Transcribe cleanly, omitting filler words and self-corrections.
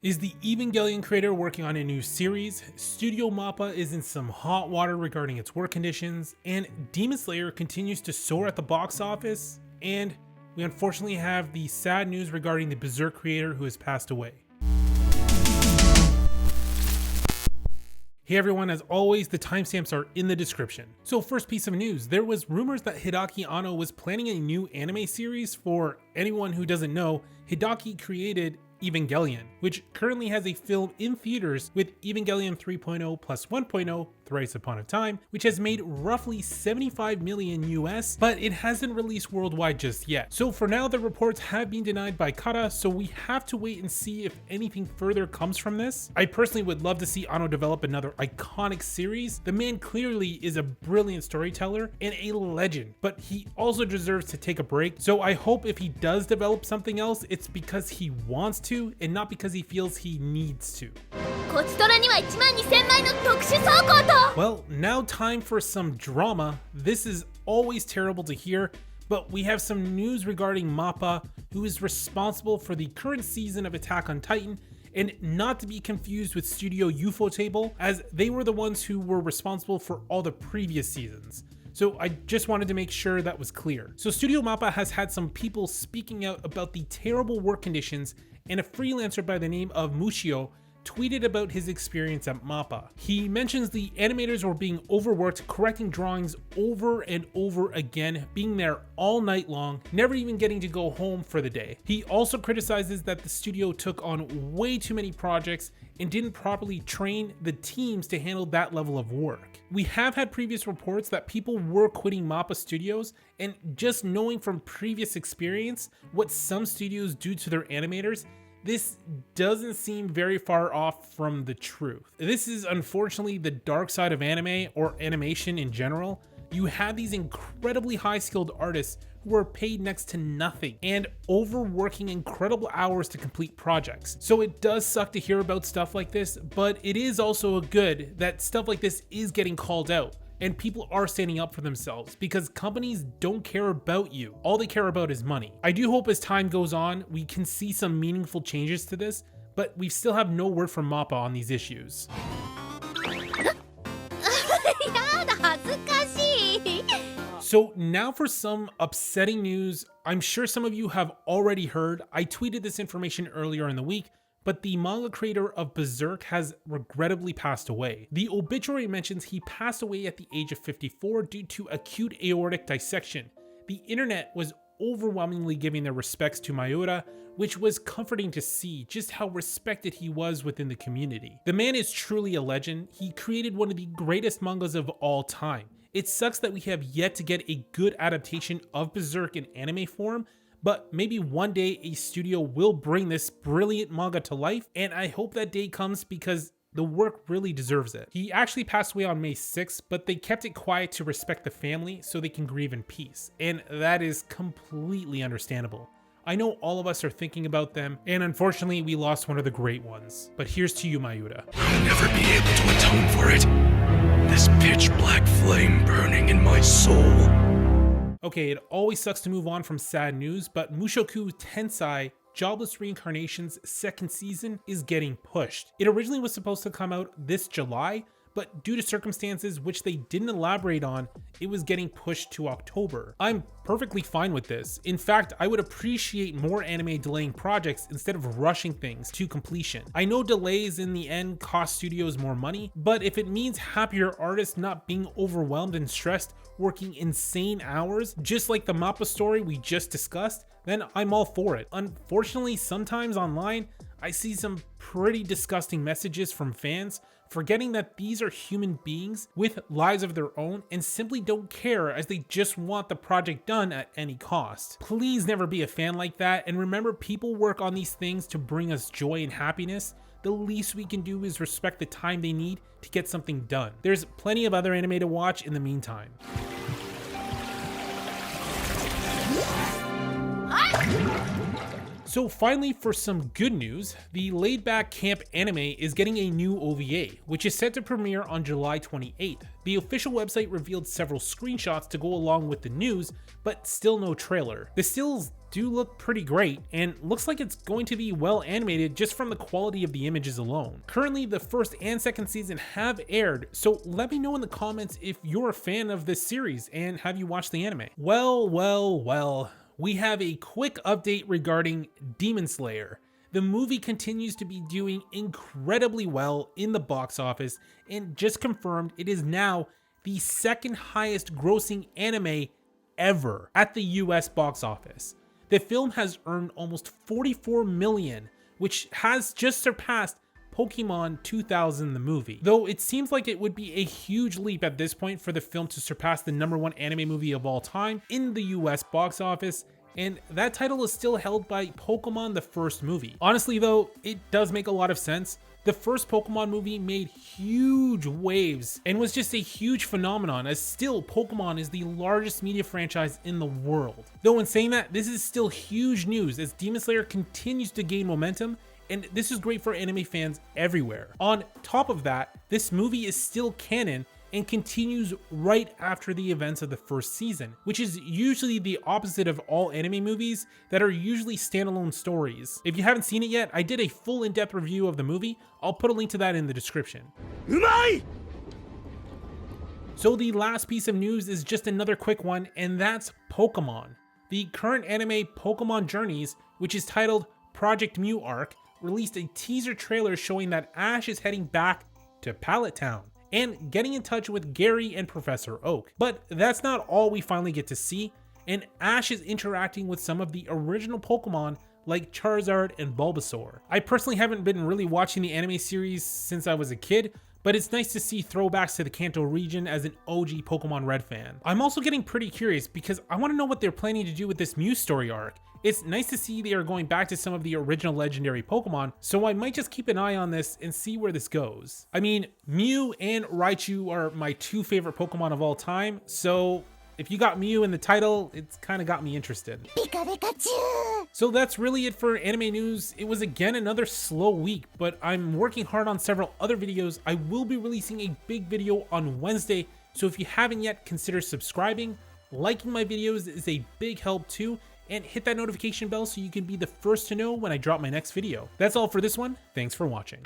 Is the Evangelion creator working on a new series? Studio Mappa is in some hot water regarding its work conditions, and Demon Slayer continues to soar at the box office, and we unfortunately have the sad news regarding the Berserk creator who has passed away. Hey everyone, as always, the timestamps are in the description. So first piece of news, there was rumors that Hideaki Anno was planning a new anime series. For anyone who doesn't know, Hideaki created Evangelion, which currently has a film in theaters with Evangelion 3.0 plus 1.0 Thrice Upon a Time, which has made roughly 75 million US, but it hasn't released worldwide just yet. So for now, the reports have been denied by Kara, so we have to wait and see if anything further comes from this. I personally would love to see Anno develop another iconic series. The man clearly is a brilliant storyteller and a legend, but he also deserves to take a break. So I hope if he does develop something else, it's because he wants to and not because he feels he needs to. Well, now time for some drama. This is always terrible to hear, but we have some news regarding Mappa, who is responsible for the current season of Attack on Titan, and not to be confused with Studio Ufotable, as they were the ones who were responsible for all the previous seasons. So I just wanted to make sure that was clear. So Studio Mappa has had some people speaking out about the terrible work conditions, and a freelancer by the name of Mushoku tweeted about his experience at Mappa. He mentions the animators were being overworked, correcting drawings over and over again, being there all night long, never even getting to go home for the day. He also criticizes that the studio took on way too many projects and didn't properly train the teams to handle that level of work. We have had previous reports that people were quitting Mappa studios, and just knowing from previous experience what some studios do to their animators, this doesn't seem very far off from the truth. This is unfortunately the dark side of anime, or animation in general. You have these incredibly high-skilled artists who are paid next to nothing and overworking incredible hours to complete projects. So it does suck to hear about stuff like this, but it is also good that stuff like this is getting called out and people are standing up for themselves, because companies don't care about you. All they care about is money. I do hope as time goes on, we can see some meaningful changes to this, but we still have no word from Mappa on these issues. So now for some upsetting news. I'm sure some of you have already heard. I tweeted this information earlier in the week, but the manga creator of Berserk has regrettably passed away. The obituary mentions he passed away at the age of 54 due to acute aortic dissection. The internet was overwhelmingly giving their respects to Miura, which was comforting to see just how respected he was within the community. The man is truly a legend. He created one of the greatest mangas of all time. It sucks that we have yet to get a good adaptation of Berserk in anime form, but maybe one day a studio will bring this brilliant manga to life, and I hope that day comes because the work really deserves it. He actually passed away on May 6th, but they kept it quiet to respect the family so they can grieve in peace, and that is completely understandable. I know all of us are thinking about them, and unfortunately we lost one of the great ones. But here's to you, Miura. I'll never be able to atone for it. This pitch black flame burning in my soul. Okay, it always sucks to move on from sad news, but Mushoku Tensei Jobless Reincarnation's second season is getting pushed. It originally was supposed to come out this July, but due to circumstances which they didn't elaborate on, it was getting pushed to October. I'm perfectly fine with this. In fact, I would appreciate more anime delaying projects instead of rushing things to completion. I know delays in the end cost studios more money, but if it means happier artists not being overwhelmed and stressed, working insane hours, just like the Mappa story we just discussed, then I'm all for it. Unfortunately, sometimes online, I see some pretty disgusting messages from fans forgetting that these are human beings with lives of their own and simply don't care, as they just want the project done at any cost. Please never be a fan like that, and remember, people work on these things to bring us joy and happiness. The least we can do is respect the time they need to get something done. There's plenty of other anime to watch in the meantime. So finally, for some good news, the Laid Back Camp anime is getting a new OVA, which is set to premiere on July 28th. The official website revealed several screenshots to go along with the news, but still no trailer. The stills do look pretty great, and looks like it's going to be well animated just from the quality of the images alone. Currently, the first and second season have aired, so let me know in the comments if you're a fan of this series and have you watched the anime. Well, we have a quick update regarding Demon Slayer. The movie continues to be doing incredibly well in the box office, and just confirmed it is now the second highest grossing anime ever at the US box office. The film has earned almost 44 million, which has just surpassed Pokemon 2000 the movie. Though it seems like it would be a huge leap at this point for the film to surpass the #1 anime movie of all time in the US box office, and that title is still held by Pokemon the first movie. Honestly though, it does make a lot of sense. The first Pokemon movie made huge waves and was just a huge phenomenon, as still Pokemon is the largest media franchise in the world. Though in saying that, this is still huge news as Demon Slayer continues to gain momentum, and this is great for anime fans everywhere. On top of that, this movie is still canon and continues right after the events of the first season, which is usually the opposite of all anime movies that are usually standalone stories. If you haven't seen it yet, I did a full in-depth review of the movie. I'll put a link to that in the description. Umai! So the last piece of news is just another quick one, and that's Pokemon. The current anime Pokemon Journeys, which is titled Project Mew Arc, released a teaser trailer showing that Ash is heading back to Pallet Town and getting in touch with Gary and Professor Oak. But that's not all we finally get to see, and Ash is interacting with some of the original Pokemon like Charizard and Bulbasaur. I personally haven't been really watching the anime series since I was a kid, but it's nice to see throwbacks to the Kanto region as an OG Pokemon Red fan. I'm also getting pretty curious because I want to know what they're planning to do with this Mew story arc. It's nice to see they are going back to some of the original legendary Pokemon, so I might just keep an eye on this and see where this goes. I mean, Mew and Raichu are my two favorite Pokemon of all time, so if you got Mew in the title, it's kind of got me interested. So that's really it for anime news. It was again another slow week, but I'm working hard on several other videos. I will be releasing a big video on Wednesday, so if you haven't yet, consider subscribing. Liking my videos is a big help too, and hit that notification bell so you can be the first to know when I drop my next video. That's all for this one. Thanks for watching.